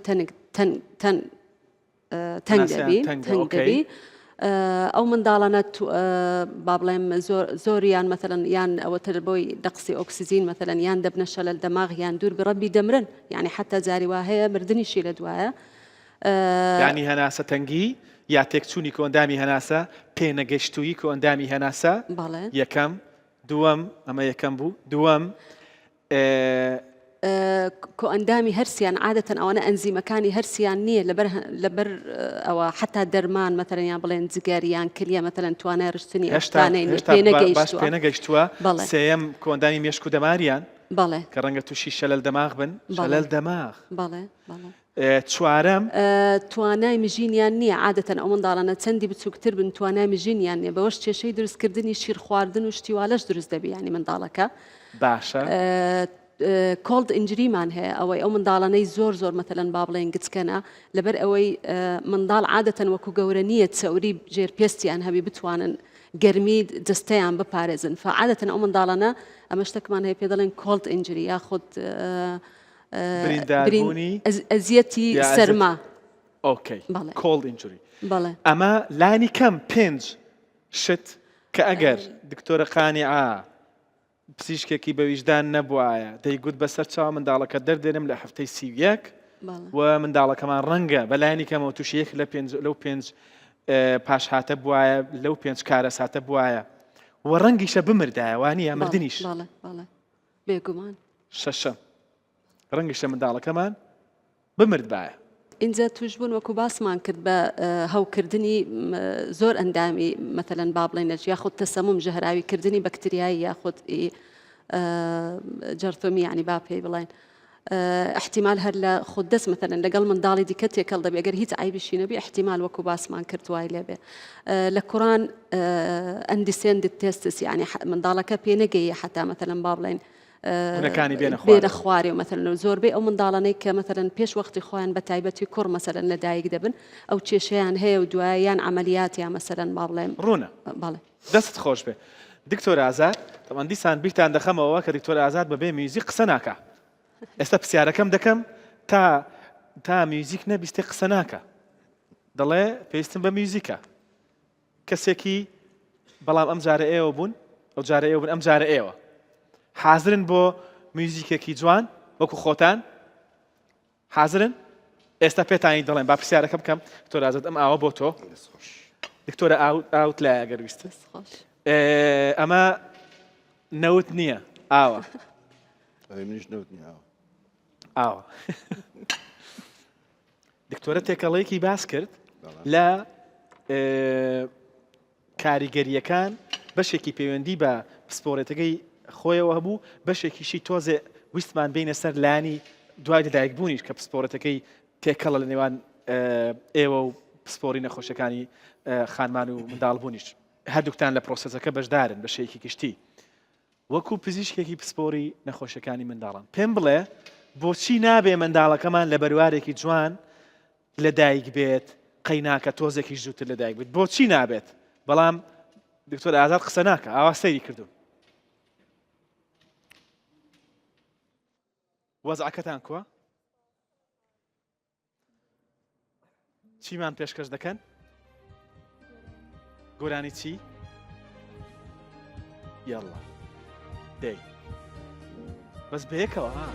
تەنگ دەبی ئەو منداڵانە با بڵێم زۆریان مەتەلەن یان ئەوەتر بۆی دەقسی ئۆکسیزین مەتەلەن یان دەبنە شەلل دەماغ یان دوور بڕەبی دەمرن یعنی حتا جاری وا هەیە مردنیشی لە دوایە ینی هەناسە تەنگی یا تێکچوونی کۆندامی هەناسە پێنەگەشتووی کۆندامی هەناسە یەکەم دووەم ئەمە یەکەم بوو دووەم کۆ ئەندامی هەرسیان عادەتەن ئەوانە ئەنزیمەکانی هەرسیان نییە لەبەر ئەوە حتا دەرمان مەتەرەنیان بڵێن جگەریان کلیە مەتەرەن توانای ڕشتنی ئەشتانەی پێ نەگەیشتووە سێەم کۆندانی مێشک و دەماریان بەڵێ کە ڕەنگە تووشی شەلل دەماغ بن شەلل دەماغ بەڵێ چوارەم توانای مژینیان نییە عادەتەن ئەو منداڵانە چەندی بچووکتر بن توانای مژینیان نییە بەوەش کێشەی دروستکردنی شیر خواردن و شتیوالەش دروست دەبی ینی منداڵەکە باشە کۆلد ئینجریمان هەیە ئەوەی ئەو منداڵانەی زۆر مەتەلەن با بڵێن گچکەنە لەبەر ئەوەی منداڵ عادەتەن وەکو گەورە نییە چەوری ژێرپێستیان هەبی بتوانن گەرمی دەستەیان بپارێزن فعادەتەن ئەو منداڵانە ئەمە شتێکمان هەیە پێ دەڵێن کۆلد ئینجری یاخود ئەزیەتی سەرما ئۆکەی کۆلد ئینجری بەڵێ ئەمە لانی کەم پێنج شت کە ئەگەر دکتۆرە قانیعا پزیشکێکی بەویژدان نەبووایە دەیگوت بەسەر چاوە منداڵەکە دەردێنم لە هەفتەی سیویەک و منداڵەکەمان ڕەنگە بەلایانی کەمەوە تووشی یەک لەو پێنج پاش هاتە بواە لەو پێنج کارە ساتە بواە و ڕەنگیشە بمردایە وانە مردنیش بێگومان شەشەم ڕەنگیشە منداڵەکەمان بمرد باە اینجا توش بوون وەکو باسمان کرد بە هەوکردنی زۆر ئەندامی مەتەلەن با بڵێنەچ یاخود تەسەموم ژەهراویکردنی بەکتریایی یاخود جەرتۆمی ینی با پێی بڵێن احتیمال هەر لە خود دەست مەتەلەن لەگەڵ منداڵی دیکە تێکەڵ دەبێ ئەگەر هیچ عیبشی نەبی احتیمال وەکو باسمان کردوای لێبێ لە کوڕان ئەندیسێندت تێستس ینی منداڵەکە پێ نەگەیە حتا مەتەلەن با بڵێن بێنە خوارێ و مەتەلەن زۆربەی ئەو منداڵانەی کە مەتەلەن پێش وەختی خۆیان بە تایبەتی کوڕ مەسەلەن لە دایک دەبن ئەو کێشەیان هەیە و دواییان عملیاتیان مەسەلەن با بڵێن ڕوونە بەڵێ دەست خۆش بێ دکتۆر ئازاد تەمان دیسان بیرتان دەخەمەوە کە دکتۆر ئازاد بەبێ میوزیک قسە ناکە ئێستا پرسیارەکەم دەکەم تا میوزیک نەبیستێ قسە ناکە دەڵێ پێویستم بە میوزیکە کەسێکی بەڵام ئەم جارە ئێوە بوون ئەو جارە ئێوە بوون ئەم جارە ئێوە حازرن بۆ میوزیکێکی جوان وەکو خۆتان حازرن ئێستا پێتانی دەڵێن با پرسیارەکە بکەم دکتۆر ئازاد ئەم ئاوە بۆ تۆ دکتۆرە ئاوت لایە ئەگەر ویستە ئەمە نەوت نییە ئاوە منیش نەوت نییە ئاوە دکتۆرە تێکەڵەیەکی باس کرد لە کاریگەریەکان بەشێکی پەیوەندی بە پسپۆڕێتەکەی خۆیەوە هەبوو بەشێکیشی تۆزێ ویستمان بینە سەر لانی دوای لەدایک بوونیش کە پسپۆڕەتەکەی تێکەڵە لە نێوان ئێوە و پسپۆری نەخۆشەکانی خانمان و منداڵ بوونیش هەردووکتان لە پرۆسەسەکە بەشدارن بە شەیەکی گشتی وەکو پزیشکێکی پسپۆری نەخۆشەکانی منداڵان پێم بڵێ بۆچی نابێ منداڵەکەمان لە بەروارێکی جوان لەدایک بێت قەیناکە تۆزێکی زووتر لەدایک بێت بۆچی نابێت بەڵام دکتۆر ئازاد قسە ناکە ئاوا سەیری کردو وەزعەکەتان کووە چیمان پێشکەش دەکەن گۆرانی چی یاڵڵا دەی بەس بەیەکەوە ها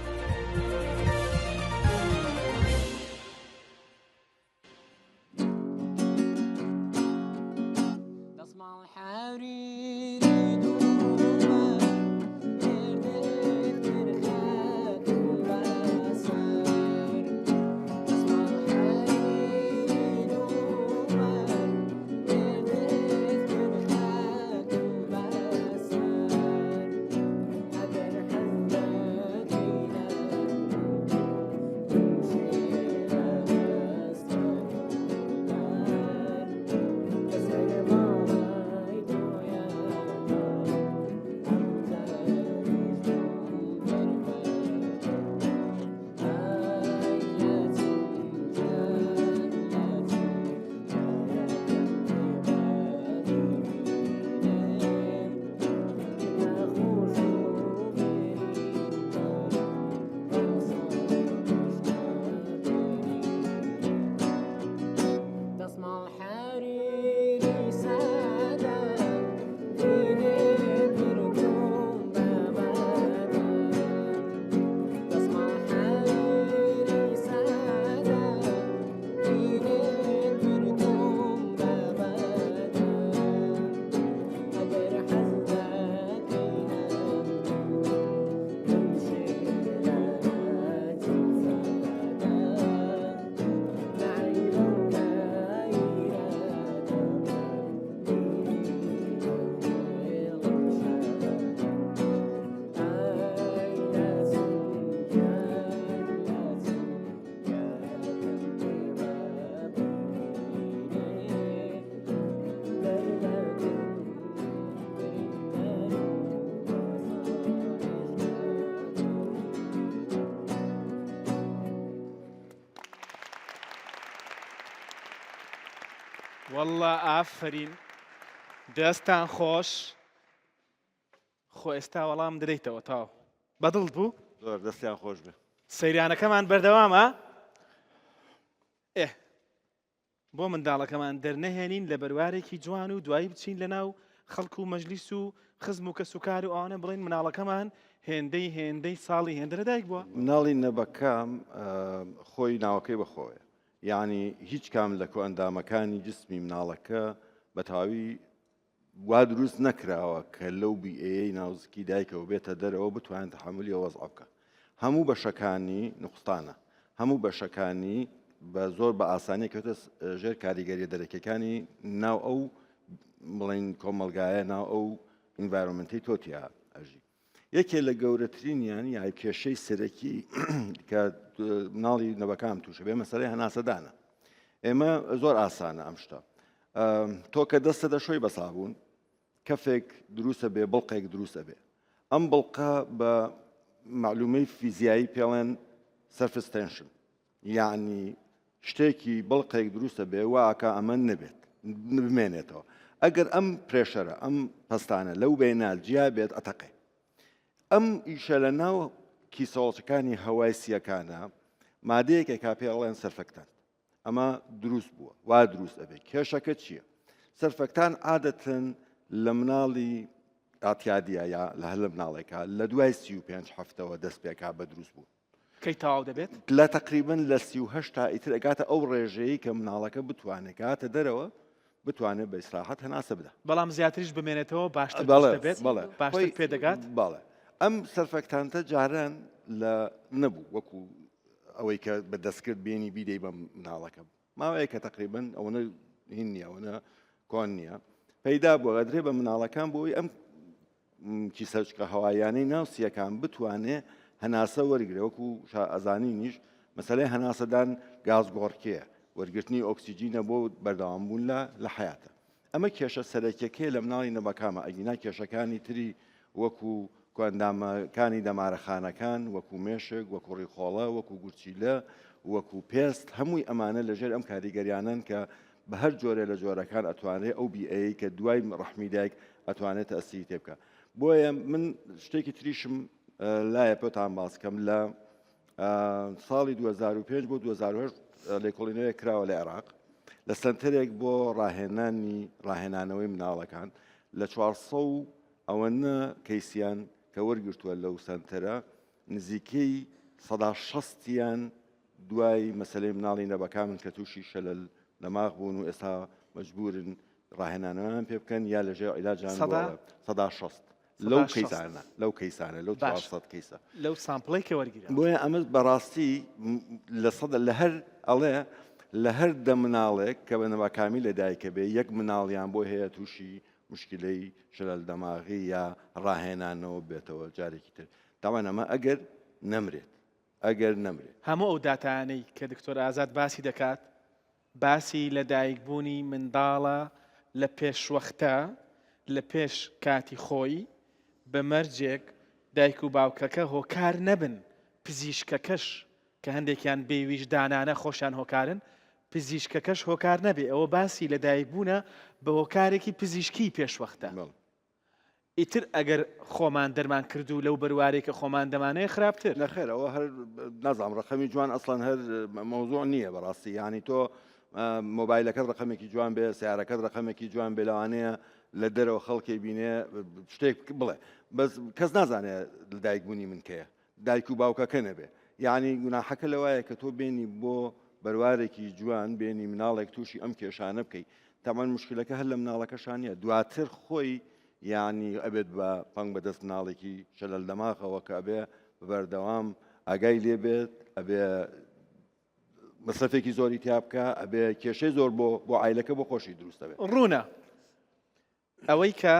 والله ئافرین دەستان خۆش خۆ ئێستا وەڵام دەدەیتەوە تاو بەدڵت بوو زۆر دەستیان خۆش بێ سەیرانەکەمان بەردەوامە ئێ بۆ منداڵەکەمان دەرنەهێنین لە بەروارێکی جوان و دوایی بچین لەناو خەڵک و مەجلیس و خزم و کەس و کار و ئەوانە بڵێن مناڵەکەمان هێندەی ساڵی هێندە لەدایک بووە مناڵی نەبەکەم خۆی ناوەکەی بەخۆیە یعنی هیچ کام لە کۆ ئەندامەکانی جسمی مناڵەکە بە تاوی وا دروست نەکراوە کە لەو بیئەیەی ناوزکی دایکەوە بێتە دەرەوە بتوانێت تەحملی ئەوە وەزع بکە هەموو بەشەکانی نقستانە هەموو بەشەکانی بە زۆر بە ئاسانی کەوتە ژێر کاریگەری دەرەکیەکانی ناو ئەو بڵین کۆمەلگایە ناو ئەو ئینڤایرۆمنتی تۆتیا ئەژی یەکێ لە گەورەترینیان یای کێشەی سەرەکی کە مناڵی نەبەکان تووشە بێ مەسەلەی هەناسەدانە ئێمە زۆر ئاسانە ئەم شتە تۆ کە دەستە دەشۆی بە سابوون کەفێک دروستە بێ بڵقێک دروستە بێ ئەم بڵقە بە معلومەی فیزیایی پێڵێن سەرفس تێنشن یعنی شتێکی بڵقێک دروستە بێ واکە ئەمە نەبێت بمێنێتەوە ئەگەر ئەم پرێشەرە ئەم پستانە لەو بێنال جیا بێت ئەتەقێ ئەم ئیشە لە ناو کیسەڵچەکانی هەوای سیەکانە مادەیەکێک کا پێڵێن سەرفەکتان ئەمە دروست بووە وا دروست ئەبێ کێشەکە چییە سەرفەکتان عادەتەن لە مناڵی ئاتیادیە یا لە هەر لە مناڵێکە لە دوای 35 هەفتەوە دەست پێکا بە دروست بوو کەی تەواو دەبێت لە تقریبن لە 38 تا ئیتر ئەگاتە ئەو ڕێژەیە کە مناڵەکە بتوانێت کاتە دەرەوە بتوانێت بە ئیسراحەت هەناسە بدە بەڵام زیاتریش بمێنێتەوە باشتر دەبێت باشتر پێدەگات بەڵێ ئەم سەرفەکتانتە جاران لە نەبوو وەکو ئەوەی کە بە دەستکرد بینی بیدەی بە مناڵەکە ماوەیە کە تقریبن ئەوەنە هین نییە ئەوەنە کۆن نییە پەیدا بووە ئەدرێ بە مناڵەکان بۆی ئەم کیسەچکە هەوایانەی ناوسیەکان بتوانێ هەناسە وەرگرێ وەکو ئەزانی نیش مەسەلەی هەناسەدان گازگۆڕکێە وەرگرتنی ئۆکسیجینە بۆ بەردەوامبوون لە حیاتە ئەمە کێشە سەرەکیەکەی لە مناڵی نەبەکامە ئەگینا کێشەکانی تری وەکو کۆندامەکانی دەمارەخانەکان وەکو مێشک وەکو ڕیخۆڵە وەکو گورچیلە وەکو پێست هەمووی ئەمانە لەژێر ئەم کاریگەریانن کە بە هەر جۆرە لە جۆرەکان ئەتوانێت ئەو بیئەیە کە دوای ڕەحمی دایک ئەتوانێت ئەسی تێ بکە بۆیە من شتێکی تریشم لایە پێتان باسکەم لە ساڵی 2005 بۆ 2008 لێکۆڵینەوەی کراوە لە عێراق لە سنتەرێک بۆ ڕاهێنانەوەی مناڵەکان لە 400 ئەوەنە کەیسیان کە وەرگرتووە لەو سنتەرە نزیکەی 160یان دوای مەسلەی مناڵی نەبەکان من کە تووشی شەلل دەماغ بوون و ئێستا مەجبورن ڕاهێنانەوەیان پێ بکەن یا لەژێر عیلاجیان 160 لەو کەیسانە لەو 400 کەیسە لەو سامپڵی کە وەرگیرە بۆیە ئەمە بەڕاستی لە هەر ئەڵێ لە هەر دە مناڵێک کە بە نەبەکامی لەدایکە بێ یەک مناڵیان بۆ هەیە تووشی مشکلەی شەلل دەماغی یا ڕاهێنانەوە بێتەوە جارێکی تر داوان ئەمە ئەگەر نەمرێت هەموو ئەو داتانەی کە دکتۆر ئازاد باسی دەکات باسی لەدایکبوونی منداڵە لە پێشوەختە لە پێش کاتی خۆی بە مەرجێک دایک و باوکەکە هۆکار نەبن پزیشکەکەش کە هەندێکیان بێویش دانانە خۆشیان هۆکارن پزیشکەکەش هۆکار نەبێ ئەوە باسی لەدایکبوونە بە هۆکارێکی پزیشکی پێشوەختە ئیتر ئەگەر خۆمان دەرمان کردو لەو بەروارێکە خۆمان دەمانەیە خراپتر نەخێر ئەوە هەر نازام ڕقەمی جوان ئەسڵەن هەر مەوزوع نییە بەڕاستی ینی تۆ مۆبایلەکەت ڕقەمێکی جوان بێ سیارەکەت ڕقەمێکی جوان بێ لەوانەیە لە دەرەوە خەڵکی بینێ شتێک بڵێ بەس کەس نازانێت دایکبوونی من کەیە دایک و باوکەکە نەبێ یعنی گوناحەکە لەوایە کە تۆ بێنی بۆ بەروارێکی جوان بێنی مناڵێک تووشی ئەم کێشانە بکەیت تامان مشکلەکە هەر لە مناڵەکەشانە دواتر خۆی یعنی ئەبێت بە پەنگ بەدەست مناڵێکی شەلل دەماغەوە کە ئەبێ بەردەوام ئاگای لێ بێت ئەبێ مەسرفێکی زۆری تیا بکە ئەبێ کێشەی زۆر بۆ عیلەکە بۆ خۆشی دروستە بێت ڕوونە ئەوەی کە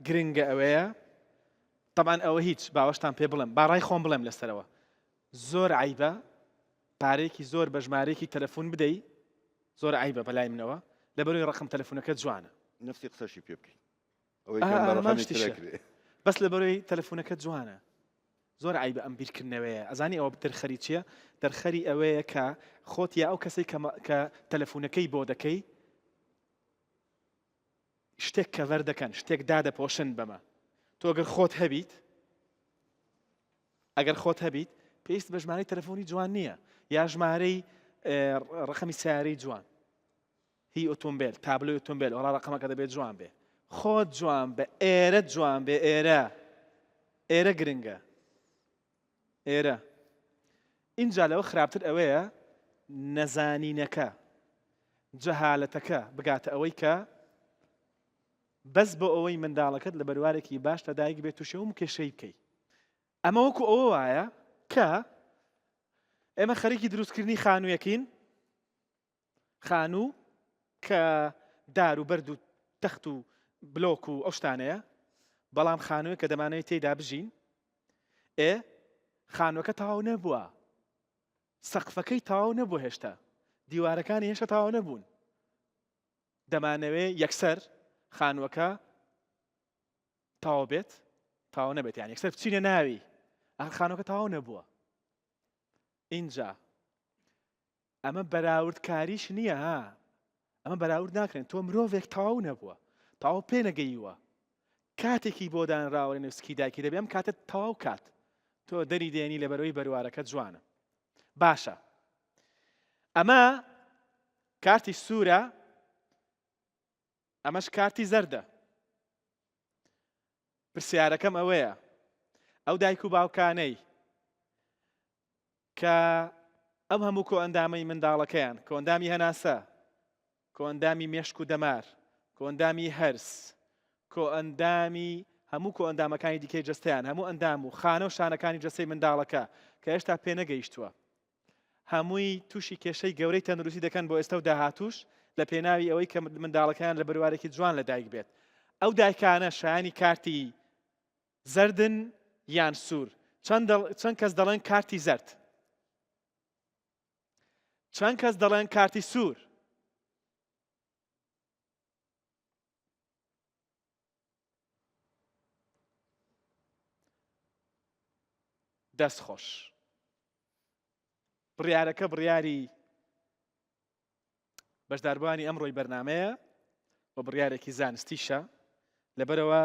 گرنگە ئەوەیە طبعاً ئەوە هیچ باوەشتان پێ بڵێم باڕای خۆم بڵێم لەسەرەوە زۆر عیبە پارێکی زۆر بە ژمارەیەکی تەلەفۆن بدەی زۆر عیبە بەلای منەوە لەبەروی ڕقم تەلەفۆنەکەت جوانە نفسی قسەشی پێ بکەین بەس لەبەروی تەلەفۆنەکەت جوانە زۆر عیبە ئەم بیرکردنەوەیە ئەزانی ئەوە دەرخەری چییە دەرخەری ئەوەیە کە خۆت یا ئەو کەسەی کە تەلەفۆنەکەی بۆ دەکەی شتێک کەڤەر دەکەن شتێک دادەپۆشن بەمە تۆ ئەگەر خۆت هەبیت پێویست بە ژمارەی تەلەفۆنی جوان نییە یا ژمارەی ڕقمی سیارەی جوان هی ئۆتۆمبیل تابلۆی ئۆتۆمبیل وەڵا ڕقەمەکە دەبێت جوان بێ خۆت جوان بە ئێرە جوان بێ ئێرە گرنگە ئێرە اینجا لەوە خراپتر ئەوەیە نەزانینەکە جەهالەتەکە بگاتە ئەوەی کە بەس بۆ ئەوەی منداڵەکەت لە بەروارێکی باش لەدایک بێت و شەوم کێشەی بکەیت ئەمە وەکو ئەوە وایە کە ئێمە خەریکی دروستکردنی خانوویەکین خانوو کە دار و بەرد و تەخت و بلۆک و ئەو شتانەیە بەڵام خانوویە کە دەمانەوێت تێیدا بژین خانووەکە تەواو نەبووە سەقفەکەی تەواو نەبوو هێشتا دیوارەکانی هێشتا تەواو نەبوون دەمانەوێت یەکسەر خانووەکە تەواو بێت تەواو نەبێت یان یەکسەر بچینە ناوی خانووەکە تەواو نەبووە اینجا ئەمە بەراوردکاریش نییە ها ئەمە بەراورد ناکرێن تۆ مرۆڤێک تەواو نەبووە تەواو پێ نەگەیوە کاتێکی بۆ دانراوە نووسکی دایکی دەبێ ئەم کاتت تەواو کات تۆ دەری دێنی لە بەرەوەی بەروارەکە جوانە باشە ئەمە کارتی سوورە ئەمەش کارتی زەردە پرسیارەکەم ئەوەیە ئەو دایک و باوکانەی کە ئەم هەموو کۆئەندامەی منداڵەکەیان کۆئەندامی هەناسە کۆئەندامی مێشک و دەمار کۆئەندامی هەرس کۆئەندامی هەموو کۆئەندامەکانی دیکەی جەستەیان هەموو ئەندام و خانە و شانەکانی جەستەی منداڵەکە کە هێشتا پێ نەگەیشتووە هەمووی تووشی کێشەی گەورەی تەندروستی دەکەن بۆ ئێستا و داهاتووش لە پێناوی ئەوەی کە منداڵەکان لە بەروارێکی جوان لەدایک بێت ئەو دایکانە شایانی کارتی زەردن یان سوور چەند کەس دەڵێن کارتی زەرد چەند کەس دەڵێن کارتی سوور دەست خۆش بڕیارەکە بڕیاری بەشداربووانی ئەمڕۆی بەرنامەیە بۆ بڕیارێکی زانستیشە لەبەرەوە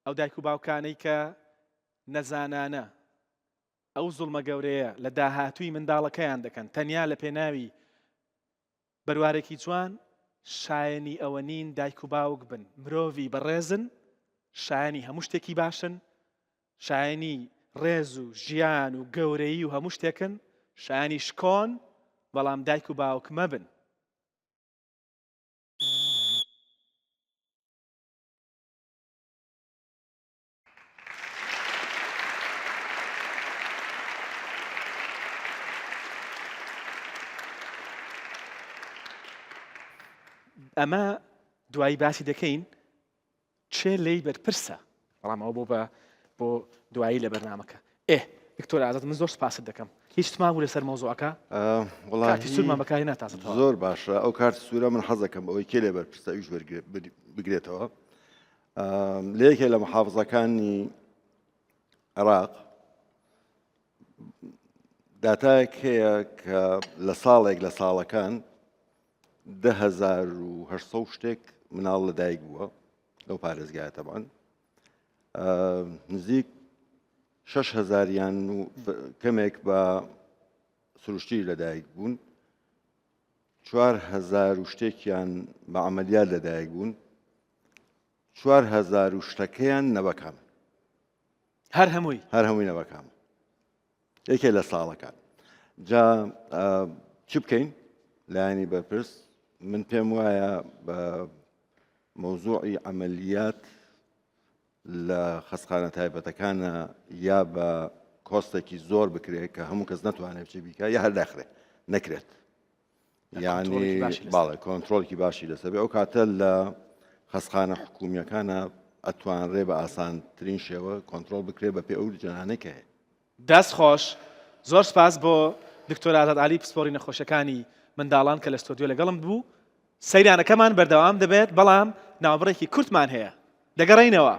ئەو دایک و باوکانەی کە نەزانانە ئەو زوڵمە گەورەیە لە داهاتووی منداڵەکەیان دەکەن تەنیا لە پێناوی بەروارێکی جوان شایەنی ئەوە نین دایک و باوک بن مرۆڤی بەڕێزن شایەنی هەموو شتێکی باشن شایەنی ڕێز و ژیان و گەورەیی و هەموو شتێکن شایانی شکۆن بەڵام دایک و باوک مەبن ئەمە دوایی باسی دەکەین چێ لێی بەرپرسە بەڵام ئەوە بۆ دوایی لە بەرنامەکە دکتۆر ئازاد من زۆر سپاست دەکەم هیچ تمابوو لەسەر مۆزوعەکە کاتی سوورمان بەکاری ناتازێتەوە زۆر باشە ئەو کارتی سوورە من حەز دەکەم ئەوەی کێ لێ بەرپرسە ئەویش بگرێتەوە لە یەکێک لە محافزەکانی عێراق داتایەک هەیە کە لە ساڵێک لە ساڵەکان 10,800 شتێک مناڵ لەدایک بووە لەو پارێزگایە تەبعاً نزیک 6,000 یان و کەمێک بە سروشتی لەدایک بوون 4,000 شتێکیان بە عەمەلیات لەدایک بوون 4,000 شتەکەیان نەبەکام هەر هەمووی نەبەکام یەکێ لە ساڵەکان جا چی بکەین لایەنی بەرپرس من پێم وایە بە مۆزوعی عەمەلیات لە خەستخانە تایبەتەکانە یا بە کۆستێکی زۆر بکرێت کە هەموو کەس نەتوانێت بچی بیکە یا هەر داخرێ نەکرێت یعنی باڵێ کۆنتڕۆڵکی باشی لەسەر بێ ئەو کاتە لە خەستخانە حکومیەکانە ئەتوانرێ بە ئاسانترین شێوە کۆنتڕۆڵ بکرێت بە پێ ئەو جەنانەی کە هەیە دەست خۆش زۆر سپاس بۆ دکتۆر ئازاد عەلی پسپۆڕی نەخۆشەکانی منداڵان کە لە ستۆدیۆ لەگەڵم بوو سەیرانەکەمان بەردەوام دەبێت بەڵام ناوبڕێکی کورتمان هەیە دەگەڕێینەوە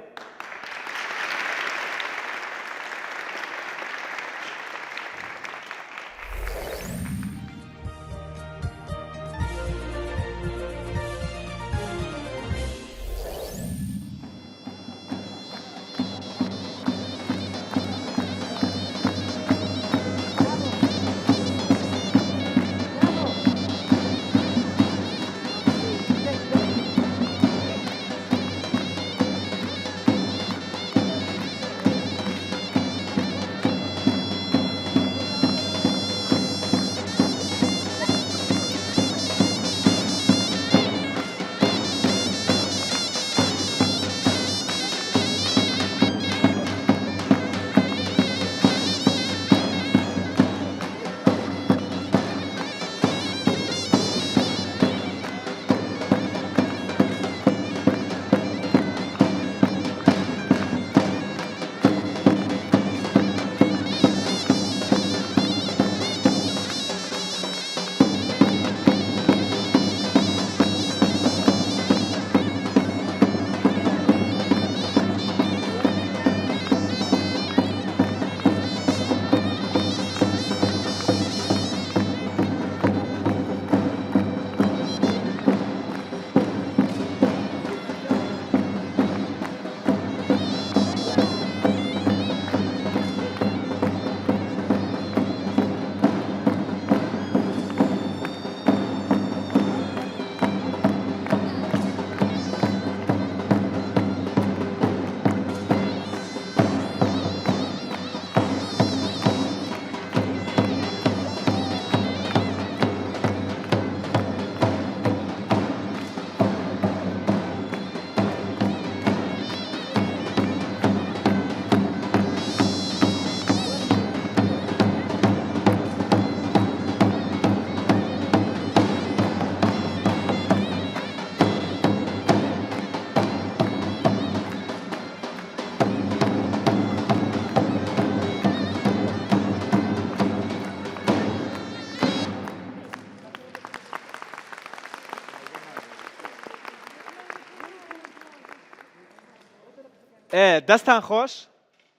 دەستان خۆش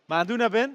ماندوو نەبن